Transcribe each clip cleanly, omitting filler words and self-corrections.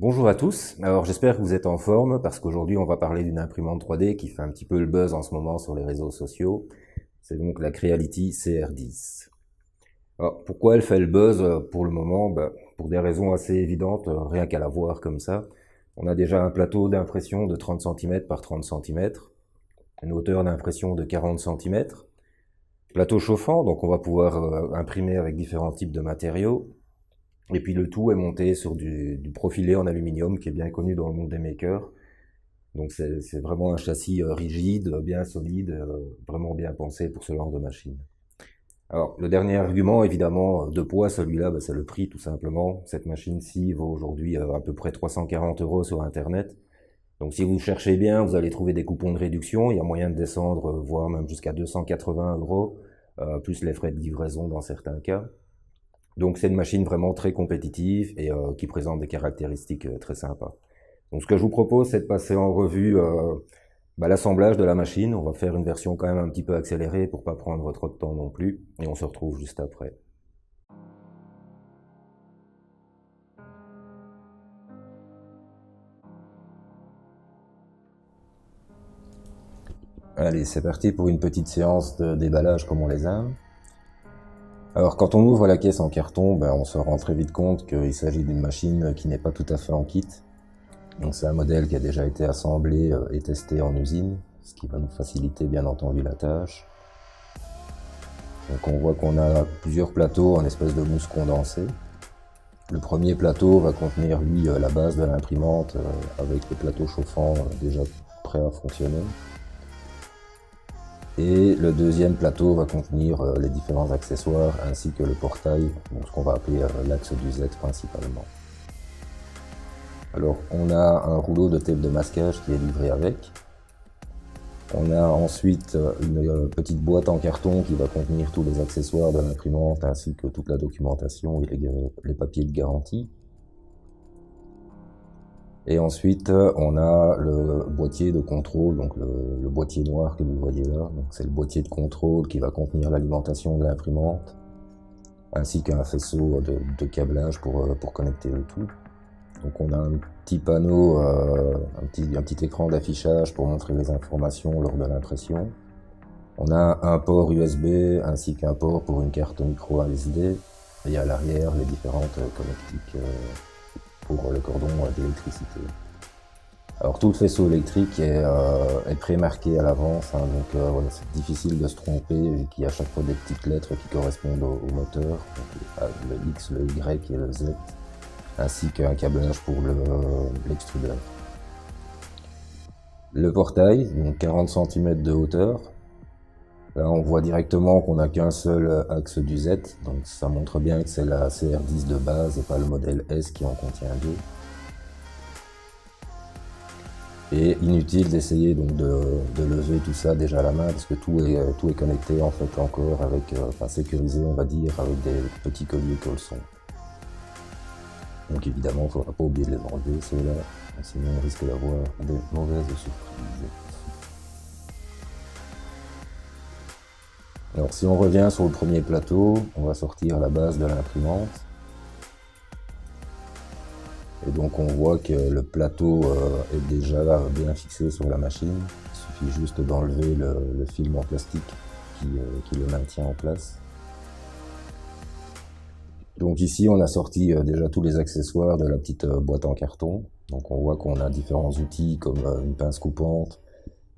Bonjour à tous, alors j'espère que vous êtes en forme parce qu'aujourd'hui on va parler d'une imprimante 3D qui fait un petit peu le buzz en ce moment sur les réseaux sociaux. C'est donc la Creality CR10. Alors pourquoi elle fait le buzz pour le moment? Pour des raisons assez évidentes, rien qu'à la voir comme ça. On a déjà un plateau d'impression de 30 cm par 30 cm, une hauteur d'impression de 40 cm, plateau chauffant, donc on va pouvoir imprimer avec différents types de matériaux. Et puis le tout est monté sur du profilé en aluminium qui est bien connu dans le monde des makers. Donc c'est vraiment un châssis rigide, bien solide, vraiment bien pensé pour ce genre de machine. Alors le dernier argument évidemment de poids, celui-là, c'est le prix tout simplement. Cette machine-ci vaut aujourd'hui à peu près 340 € sur internet. Donc si vous cherchez bien, vous allez trouver des coupons de réduction. Il y a moyen de descendre, voire même jusqu'à 280 €, plus les frais de livraison dans certains cas. Donc c'est une machine vraiment très compétitive et qui présente des caractéristiques très sympas. Donc ce que je vous propose, c'est de passer en revue l'assemblage de la machine. On va faire une version quand même un petit peu accélérée pour pas prendre trop de temps non plus. Et on se retrouve juste après. Allez, c'est parti pour une petite séance de déballage comme on les aime. Alors quand on ouvre la caisse en carton, on se rend très vite compte qu'il s'agit d'une machine qui n'est pas tout à fait en kit. Donc c'est un modèle qui a déjà été assemblé et testé en usine, ce qui va nous faciliter bien entendu la tâche. Donc on voit qu'on a plusieurs plateaux en espèce de mousse condensée. Le premier plateau va contenir lui la base de l'imprimante avec le plateau chauffant déjà prêt à fonctionner. Et le deuxième plateau va contenir les différents accessoires ainsi que le portail, donc ce qu'on va appeler l'axe du Z principalement. Alors on a un rouleau de tape de masquage qui est livré avec. On a ensuite une petite boîte en carton qui va contenir tous les accessoires de l'imprimante ainsi que toute la documentation et les papiers de garantie. Et ensuite on a le boîtier de contrôle, donc le boîtier noir que vous voyez là. C'est le boîtier de contrôle qui va contenir l'alimentation de l'imprimante ainsi qu'un faisceau de câblage pour connecter le tout. Donc on a un petit panneau, un petit écran d'affichage pour montrer les informations lors de l'impression. On a un port USB ainsi qu'un port pour une carte micro SD. Et à l'arrière, les différentes connectiques pour le cordon d'électricité. Alors tout le faisceau électrique est pré-marqué à l'avance, donc voilà, c'est difficile de se tromper vu qu'il y a à chaque fois des petites lettres qui correspondent au moteur, donc le X, le Y et le Z, ainsi qu'un câblage pour l'extrudeur. Le portail, donc 40 cm de hauteur. Là on voit directement qu'on n'a qu'un seul axe du Z, donc ça montre bien que c'est la CR10 de base et pas le modèle S qui en contient deux. Et inutile d'essayer donc de lever tout ça déjà à la main parce que tout est connecté en fait encore avec, sécurisé on va dire, avec des petits colliers colsons. Donc évidemment il ne faudra pas oublier de les enlever ceux-là, sinon on risque d'avoir des mauvaises surprises. Alors si on revient sur le premier plateau, on va sortir la base de l'imprimante. Et donc on voit que le plateau est déjà bien fixé sur la machine. Il suffit juste d'enlever le film en plastique qui le maintient en place. Donc ici on a sorti déjà tous les accessoires de la petite boîte en carton. Donc on voit qu'on a différents outils comme une pince coupante,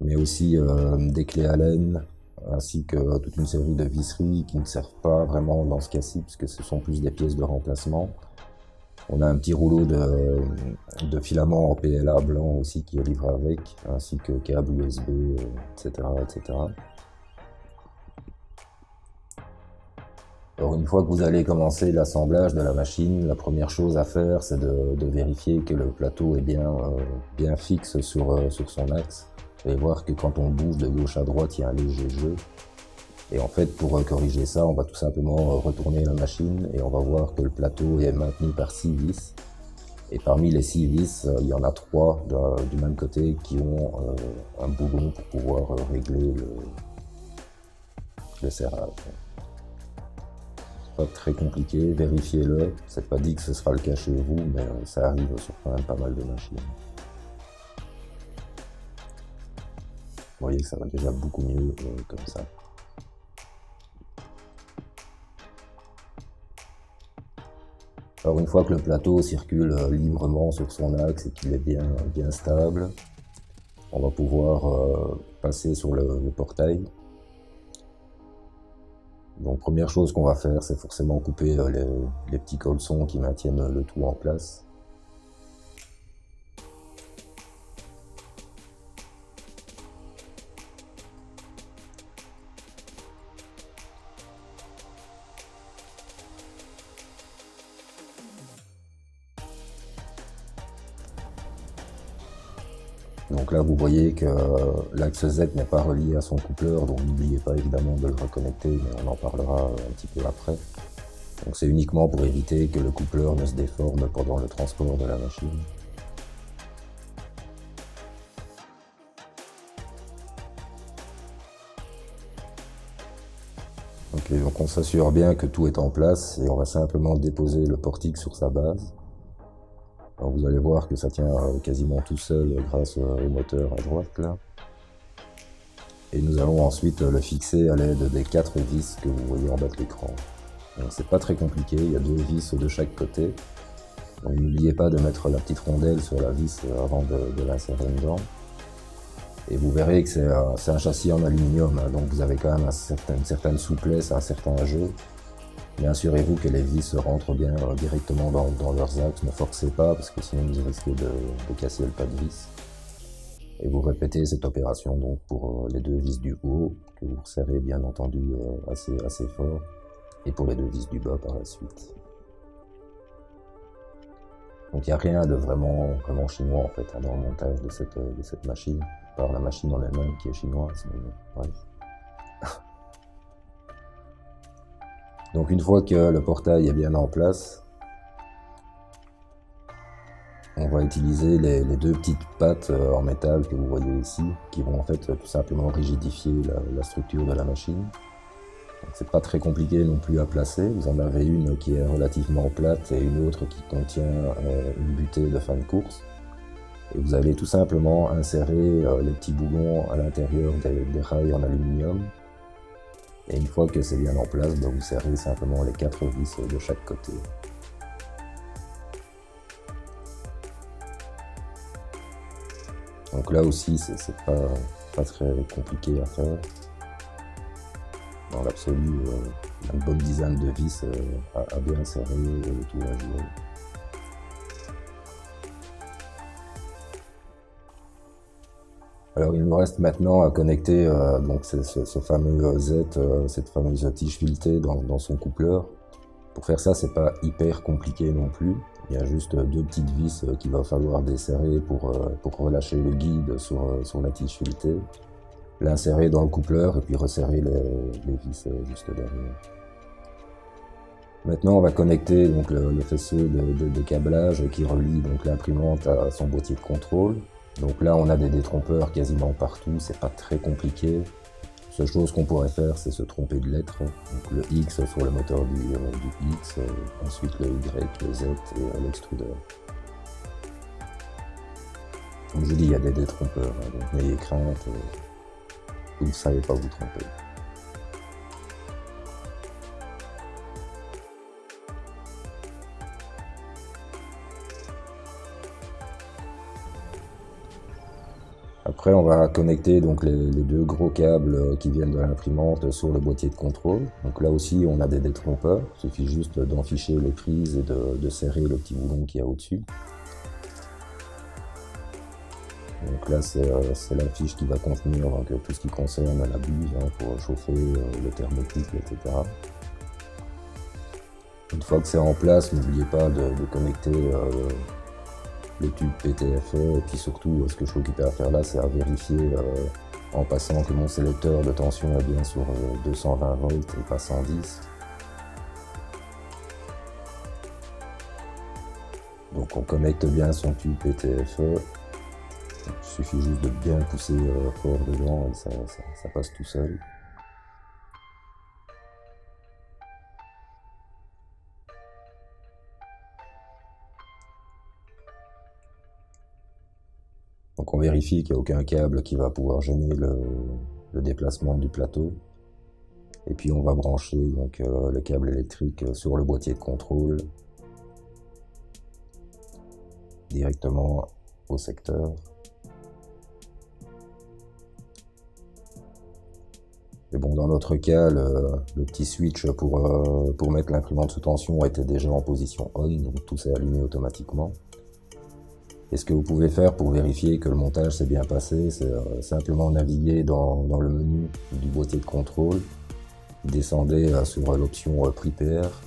mais aussi des clés Allen, ainsi que toute une série de visseries qui ne servent pas vraiment dans ce cas-ci, puisque ce sont plus des pièces de remplacement. On a un petit rouleau de filaments en PLA blanc aussi qui est livré avec, ainsi que câbles USB, etc., etc. Alors une fois que vous allez commencer l'assemblage de la machine, la première chose à faire c'est de vérifier que le plateau est bien fixe sur son axe. Vous allez voir que quand on bouge de gauche à droite, il y a un léger jeu. Et en fait, pour corriger ça, on va tout simplement retourner la machine et on va voir que le plateau est maintenu par 6 vis. Et parmi les 6 vis, il y en a 3 du même côté qui ont un boulon pour pouvoir régler le serrage. pas très compliqué, vérifiez-le. C'est pas dit que ce sera le cas chez vous, mais ça arrive sur quand même pas mal de machines. Vous voyez que ça va déjà beaucoup mieux comme ça. Alors une fois que le plateau circule librement sur son axe et qu'il est bien stable, on va pouvoir passer sur le portail. Donc première chose qu'on va faire, c'est forcément couper les petits colsons qui maintiennent le tout en place. Donc là, vous voyez que l'axe Z n'est pas relié à son coupleur, donc n'oubliez pas évidemment de le reconnecter, mais on en parlera un petit peu après. Donc c'est uniquement pour éviter que le coupleur ne se déforme pendant le transport de la machine. Ok, donc on s'assure bien que tout est en place et on va simplement déposer le portique sur sa base. Alors vous allez voir que ça tient quasiment tout seul grâce au moteur à droite là. Et nous allons ensuite le fixer à l'aide des 4 vis que vous voyez en bas de l'écran. Donc c'est pas très compliqué, il y a 2 vis de chaque côté. Donc n'oubliez pas de mettre la petite rondelle sur la vis avant de l'insérer dedans. Et vous verrez que c'est un châssis en aluminium, hein, donc vous avez quand même une certaine souplesse, un certain jeu. Mais assurez-vous que les vis rentrent bien directement dans leurs axes, ne forcez pas parce que sinon vous risquez de casser le pas de vis. Et vous répétez cette opération donc pour les 2 vis du haut, que vous resserrez bien entendu assez fort, et pour les 2 vis du bas par la suite. Donc il n'y a rien de vraiment chinois en fait dans le montage de cette machine, par la machine en elle-même qui est chinoise. Mais bref. Donc une fois que le portail est bien en place, on va utiliser les 2 petites pattes en métal que vous voyez ici, qui vont en fait tout simplement rigidifier la structure de la machine. C'est pas très compliqué non plus à placer, vous en avez une qui est relativement plate et une autre qui contient une butée de fin de course. Et vous allez tout simplement insérer les petits boulons à l'intérieur des rails en aluminium. Et une fois que c'est bien en place, vous serrez simplement les 4 vis de chaque côté. Donc là aussi, c'est pas très compliqué à faire. Dans l'absolu, une bonne dizaine de vis à bien serrer et tout à jouer. Alors il nous reste maintenant à connecter donc ce fameux Z, cette fameuse tige filetée dans son coupleur. Pour faire ça, c'est pas hyper compliqué non plus. Il y a juste 2 petites vis qu'il va falloir desserrer pour relâcher le guide sur la tige filetée. L'insérer dans le coupleur et puis resserrer les vis juste derrière. Maintenant, on va connecter donc le faisceau de câblage qui relie donc l'imprimante à son boîtier de contrôle. Donc là, on a des détrompeurs quasiment partout, c'est pas très compliqué. La seule chose qu'on pourrait faire, c'est se tromper de lettres. Donc le X sur le moteur du X, ensuite le Y, le Z et l'extrudeur. Comme je dis, il y a des détrompeurs, hein, donc n'ayez crainte, vous ne savez pas vous tromper. Après, on va connecter donc les 2 gros câbles qui viennent de l'imprimante sur le boîtier de contrôle. Donc là aussi, on a des détrompeurs. Il suffit juste d'enficher les prises et de serrer le petit boulon qu'il y a au-dessus. Donc là, c'est la fiche qui va contenir donc, tout ce qui concerne la buse pour chauffer le thermocouple, etc. Une fois que c'est en place, n'oubliez pas de connecter le tube PTFE, et puis surtout ce que je suis occupé à faire là, c'est à vérifier en passant que mon sélecteur de tension est bien sur 220 volts et pas 110. Donc on connecte bien son tube PTFE, il suffit juste de bien pousser fort dedans et ça passe tout seul. Donc on vérifie qu'il n'y a aucun câble qui va pouvoir gêner le déplacement du plateau. Et puis on va brancher donc, le câble électrique sur le boîtier de contrôle directement au secteur. Et bon, dans notre cas, le petit switch pour mettre l'imprimante sous tension était déjà en position on, donc tout s'est allumé automatiquement. Et ce que vous pouvez faire pour vérifier que le montage s'est bien passé, c'est simplement naviguer dans le menu du boîtier de contrôle. Vous descendez sur l'option Prepare.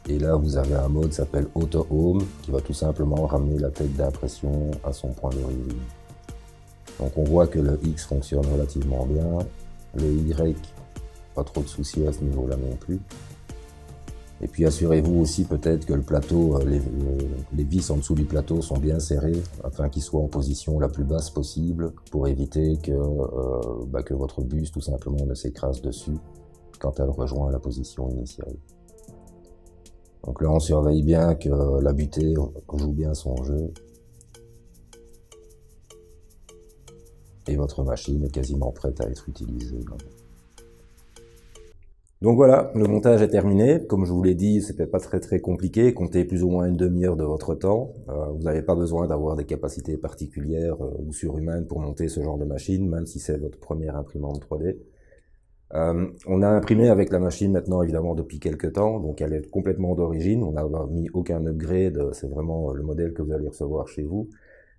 Et là, vous avez un mode qui s'appelle Auto Home, qui va tout simplement ramener la tête d'impression à son point d'origine. Donc on voit que le X fonctionne relativement bien. Le Y, pas trop de soucis à ce niveau-là non plus. Et puis assurez-vous aussi peut-être que le plateau, les vis en dessous du plateau sont bien serrées afin qu'ils soient en position la plus basse possible pour éviter que votre buse tout simplement ne s'écrase dessus quand elle rejoint la position initiale. Donc là on surveille bien que la butée joue bien son jeu. Et votre machine est quasiment prête à être utilisée. Donc voilà, le montage est terminé. Comme je vous l'ai dit, c'était pas très compliqué. Comptez plus ou moins une demi-heure de votre temps. Vous n'avez pas besoin d'avoir des capacités particulières ou surhumaines pour monter ce genre de machine, même si c'est votre première imprimante 3D. On a imprimé avec la machine maintenant évidemment depuis quelques temps, donc elle est complètement d'origine. On n'a mis aucun upgrade, c'est vraiment le modèle que vous allez recevoir chez vous.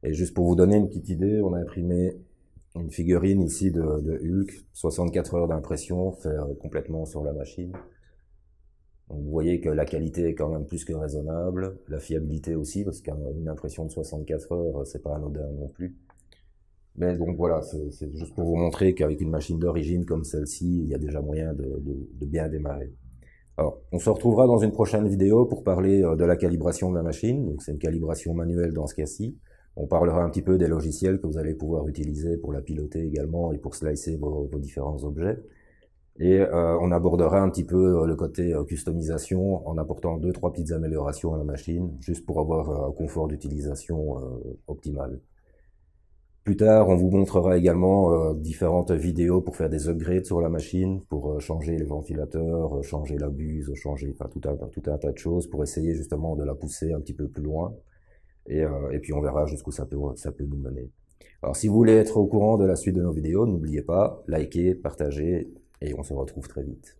Et juste pour vous donner une petite idée, on a imprimé une figurine ici de Hulk, 64 heures d'impression, fait complètement sur la machine. Donc vous voyez que la qualité est quand même plus que raisonnable, la fiabilité aussi, parce qu'une impression de 64 heures, c'est pas anodin non plus. Mais donc voilà, c'est juste pour vous montrer qu'avec une machine d'origine comme celle-ci, il y a déjà moyen de bien démarrer. Alors, on se retrouvera dans une prochaine vidéo pour parler de la calibration de la machine. Donc c'est une calibration manuelle dans ce cas-ci. On parlera un petit peu des logiciels que vous allez pouvoir utiliser pour la piloter également et pour slicer vos différents objets. Et on abordera un petit peu le côté customisation en apportant 2-3 petites améliorations à la machine, juste pour avoir un confort d'utilisation optimal. Plus tard, on vous montrera également différentes vidéos pour faire des upgrades sur la machine, pour changer les ventilateurs, changer la buse, changer tout un tas de choses pour essayer justement de la pousser un petit peu plus loin. Et puis on verra jusqu'où ça peut nous mener. Alors si vous voulez être au courant de la suite de nos vidéos, n'oubliez pas, likez, partagez, et on se retrouve très vite.